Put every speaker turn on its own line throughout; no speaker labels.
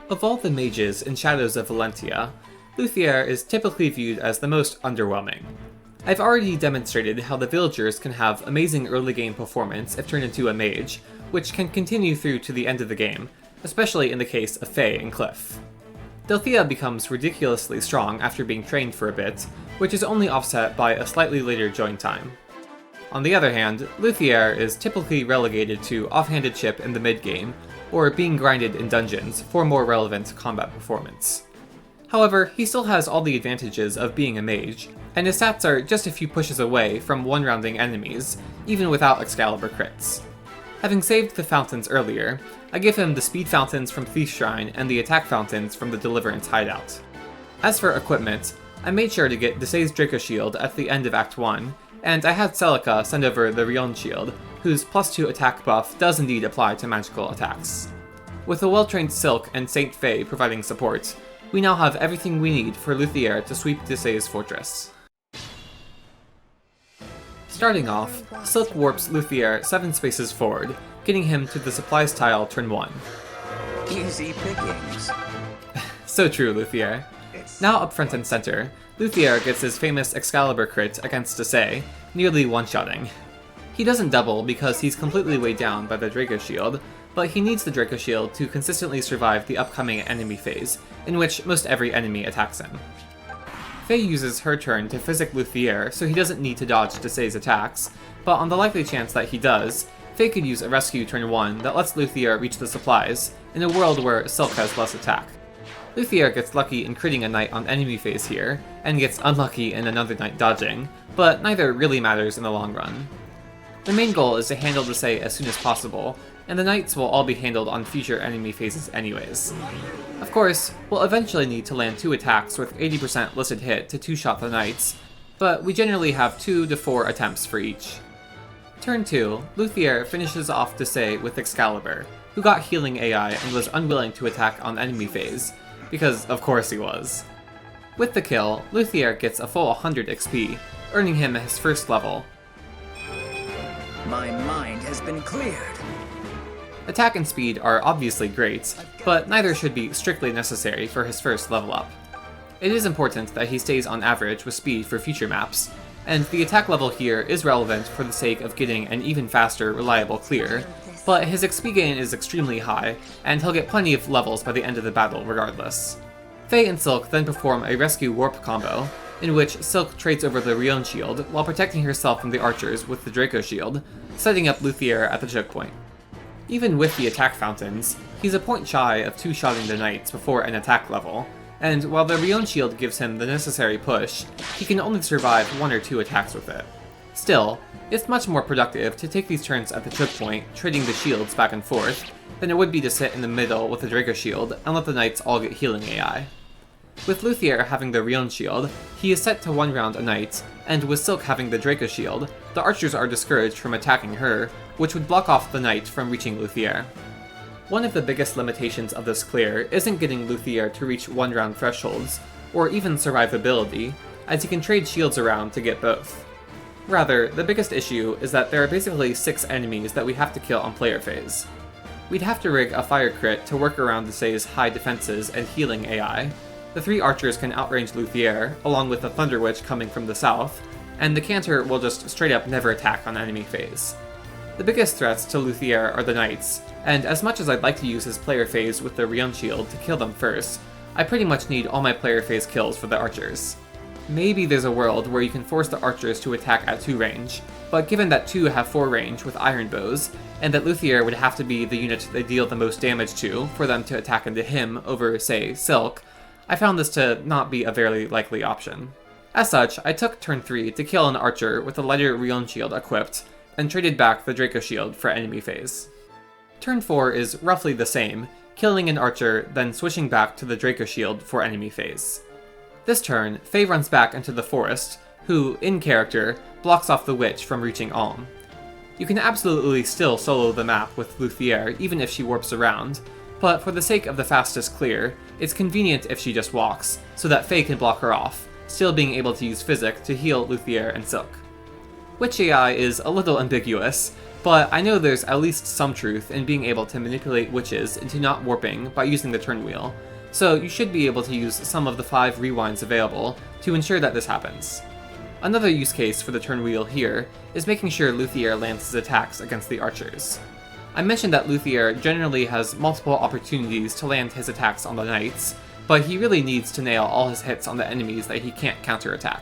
Of all the mages in Shadows of Valentia, Luthier is typically viewed as the most underwhelming. I've already demonstrated how the villagers can have amazing early game performance if turned into a mage, which can continue through to the end of the game, especially in the case of Faye and Cliff. Delthea becomes ridiculously strong after being trained for a bit, which is only offset by a slightly later join time. On the other hand, Luthier is typically relegated to offhanded chip in the mid-game, or being grinded in dungeons for more relevant combat performance. However, he still has all the advantages of being a mage, and his stats are just a few pushes away from one-rounding enemies, even without Excalibur crits. Having saved the fountains earlier, I give him the speed fountains from Thief's Shrine and the attack fountains from the Deliverance hideout. As for equipment, I made sure to get Desaix's Draco Shield at the end of Act 1, and I had Celica send over the Rion Shield, whose +2 attack buff does indeed apply to magical attacks. With a well-trained Silk and Saint Faye providing support, we now have everything we need for Luthier to sweep Desaix's fortress. Starting off, Silk warps Luthier 7 spaces forward, getting him to the supplies tile turn 1.
Easy pickings.
So true, Luthier. Now up front and center, Luthier gets his famous Excalibur crit against Desaix, nearly one-shotting. He doesn't double because he's completely weighed down by the Draco Shield, but he needs the Draco Shield to consistently survive the upcoming enemy phase, in which most every enemy attacks him. Faye uses her turn to physic Luthier so he doesn't need to dodge Desaix's attacks, but on the likely chance that he does, Faye could use a rescue turn 1 that lets Luthier reach the supplies, in a world where Silk has less attack. Luthier gets lucky in critting a knight on enemy phase here, and gets unlucky in another knight dodging, but neither really matters in the long run. The main goal is to handle Desaix as soon as possible, and the knights will all be handled on future enemy phases anyways. Of course, we'll eventually need to land 2 attacks with 80% listed hit to 2-shot the knights, but we generally have 2 to 4 attempts for each. Turn 2, Luthier finishes off Desaix with Excalibur, who got healing AI and was unwilling to attack on enemy phase, because of course he was. With the kill, Luthier gets a full 100 XP, earning him his first level.
My mind has been cleared.
Attack and speed are obviously great, but neither should be strictly necessary for his first level up. It is important that he stays on average with speed for future maps, and the attack level here is relevant for the sake of getting an even faster, reliable clear, but his XP gain is extremely high, and he'll get plenty of levels by the end of the battle regardless. Faye and Silk then perform a rescue warp combo, in which Silk trades over the Rion Shield while protecting herself from the archers with the Draco Shield, setting up Luthier at the choke point. Even with the attack fountains, he's a point shy of 2-shotting the knights before an attack level, and while the Rion Shield gives him the necessary push, he can only survive 1 or 2 attacks with it. Still, it's much more productive to take these turns at the choke point, trading the shields back and forth, than it would be to sit in the middle with the Draco Shield and let the knights all get healing AI. With Luthier having the Rion Shield, he is set to 1-round a knight, and with Silk having the Draco Shield, the archers are discouraged from attacking her, which would block off the knight from reaching Luthier. One of the biggest limitations of this clear isn't getting Luthier to reach 1-round thresholds, or even survivability, as he can trade shields around to get both. Rather, the biggest issue is that there are basically 6 enemies that we have to kill on player phase. We'd have to rig a fire crit to work around Desaix's high defenses and healing AI. The 3 archers can outrange Luthier, along with the Thunder Witch coming from the south, and the Cantor will just straight up never attack on enemy phase. The biggest threats to Luthier are the knights, and as much as I'd like to use his player phase with the Rion Shield to kill them first, I pretty much need all my player phase kills for the archers. Maybe there's a world where you can force the archers to attack at 2 range, but given that 2 have 4 range with iron bows, and that Luthier would have to be the unit they deal the most damage to for them to attack into him over, say, Silk, I found this to not be a very likely option. As such, I took turn 3 to kill an archer with a lighter Rion Shield equipped, and traded back the Draco Shield for enemy phase. Turn 4 is roughly the same, killing an archer, then switching back to the Draco Shield for enemy phase. This turn, Faye runs back into the forest, who, in character, blocks off the witch from reaching Alm. You can absolutely still solo the map with Luthier even if she warps around, but for the sake of the fastest clear, it's convenient if she just walks, so that Faye can block her off, still being able to use Physic to heal Luthier and Silk. Witch AI is a little ambiguous, but I know there's at least some truth in being able to manipulate witches into not warping by using the turn wheel, so you should be able to use some of the 5 rewinds available to ensure that this happens. Another use case for the turn wheel here is making sure Luthier lands his attacks against the archers. I mentioned that Luthier generally has multiple opportunities to land his attacks on the knights, but he really needs to nail all his hits on the enemies that he can't counterattack.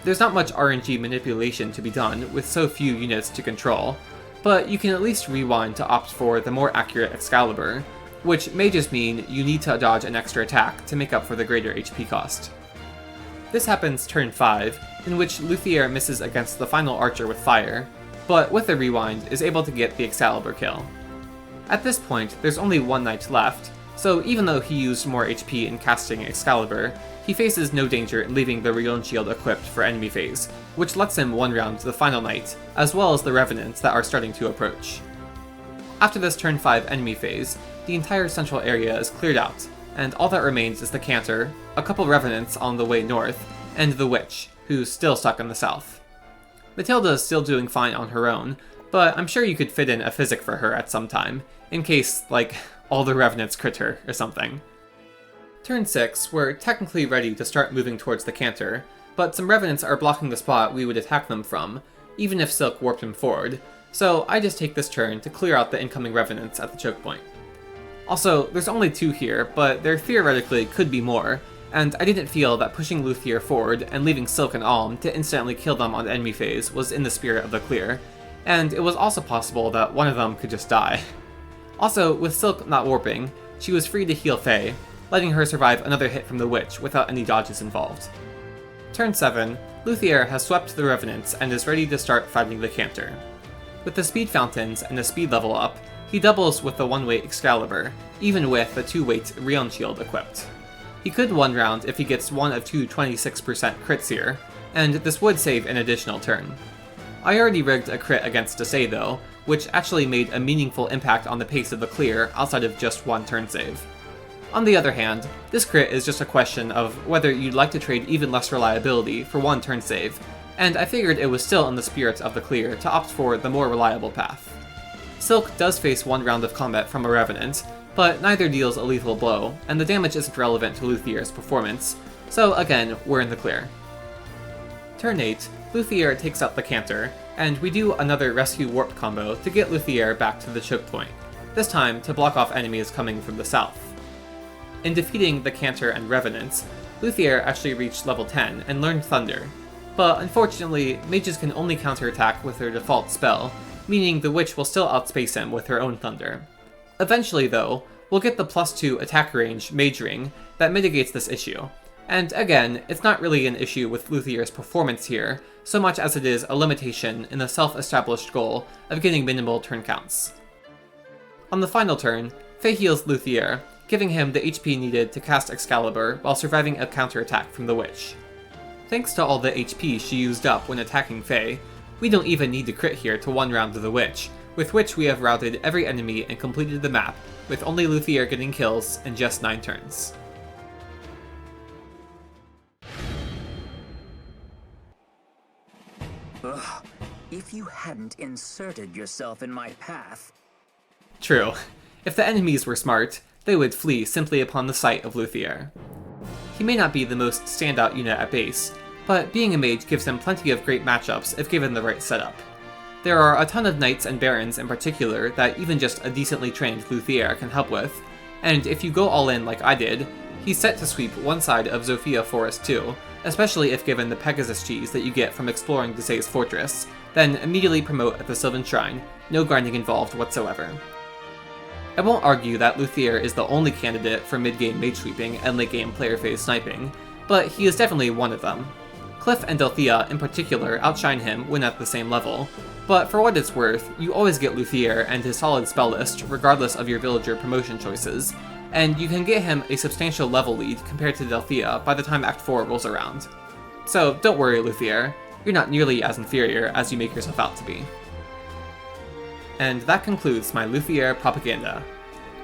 There's not much RNG manipulation to be done with so few units to control, but you can at least rewind to opt for the more accurate Excalibur, which may just mean you need to dodge an extra attack to make up for the greater HP cost. This happens turn 5, in which Luthier misses against the final archer with fire, but with a rewind is able to get the Excalibur kill. At this point, there's only one knight left, so even though he used more HP in casting Excalibur, he faces no danger in leaving the Realm Shield equipped for enemy phase, which lets him one-round the final knight, as well as the Revenants that are starting to approach. After this turn 5 enemy phase, the entire central area is cleared out, and all that remains is the Cantor, a couple Revenants on the way north, and the Witch, who's still stuck in the south. Matilda is still doing fine on her own, but I'm sure you could fit in a physic for her at some time, in case, like, all the Revenants crit her or something. Turn 6, we're technically ready to start moving towards the Cantor, but some Revenants are blocking the spot we would attack them from, even if Silk warped him forward, so I just take this turn to clear out the incoming Revenants at the choke point. Also, there's only 2 here, but there theoretically could be more, and I didn't feel that pushing Luthier forward and leaving Silk and Alm to instantly kill them on enemy phase was in the spirit of the clear, and it was also possible that one of them could just die. Also, with Silk not warping, she was free to heal Faye, letting her survive another hit from the Witch without any dodges involved. Turn 7, Luthier has swept the Revenants and is ready to start fighting the Cantor. With the speed fountains and a speed level up, he doubles with the 1-weight Excalibur, even with the 2-weight Realm Shield equipped. He could one-round if he gets one of 2 26% crits here, and this would save an additional turn. I already rigged a crit against Desaix though, which actually made a meaningful impact on the pace of the clear outside of just one turn save. On the other hand, this crit is just a question of whether you'd like to trade even less reliability for one turn save, and I figured it was still in the spirit of the clear to opt for the more reliable path. Silk does face one round of combat from a Revenant, but neither deals a lethal blow, and the damage isn't relevant to Luthier's performance, so again, we're in the clear. Turn 8, Luthier takes out the Cantor, and we do another Rescue Warp combo to get Luthier back to the choke point, this time to block off enemies coming from the south. In defeating the Cantor and Revenants, Luthier actually reached level 10 and learned Thunder, but unfortunately, mages can only counterattack with their default spell, meaning the Witch will still outspace him with her own Thunder. Eventually though, we'll get the +2 attack range Mage Ring that mitigates this issue, and again, it's not really an issue with Luthier's performance here, so much as it is a limitation in the self-established goal of getting minimal turn counts. On the final turn, Faye heals Luthier, giving him the HP needed to cast Excalibur while surviving a counterattack from the Witch. Thanks to all the HP she used up when attacking Faye, we don't even need to crit here to one round of the Witch, with which we have routed every enemy and completed the map, with only Luthier getting kills in just 9 turns.
Ugh, if you hadn't inserted yourself in my path...
True. If the enemies were smart, they would flee simply upon the sight of Luthier. He may not be the most standout unit at base, but being a mage gives him plenty of great matchups if given the right setup. There are a ton of knights and barons in particular that even just a decently trained Luthier can help with, and if you go all in like I did, he's set to sweep one side of Zofia Forest too, especially if given the Pegasus cheese that you get from exploring Desaix's fortress, then immediately promote at the Sylvan Shrine, no grinding involved whatsoever. I won't argue that Luthier is the only candidate for mid-game mage sweeping and late-game player phase sniping, but he is definitely one of them. Cliff and Delthea in particular outshine him when at the same level, but for what it's worth, you always get Luthier and his solid spell list regardless of your villager promotion choices, and you can get him a substantial level lead compared to Delthea by the time Act 4 rolls around. So don't worry, Luthier, you're not nearly as inferior as you make yourself out to be. And that concludes my Luthier propaganda.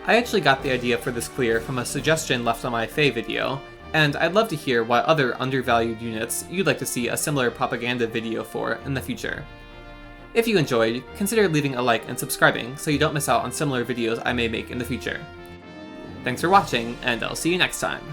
I actually got the idea for this clear from a suggestion left on my Faye video, and I'd love to hear what other undervalued units you'd like to see a similar propaganda video for in the future. If you enjoyed, consider leaving a like and subscribing so you don't miss out on similar videos I may make in the future. Thanks for watching, and I'll see you next time.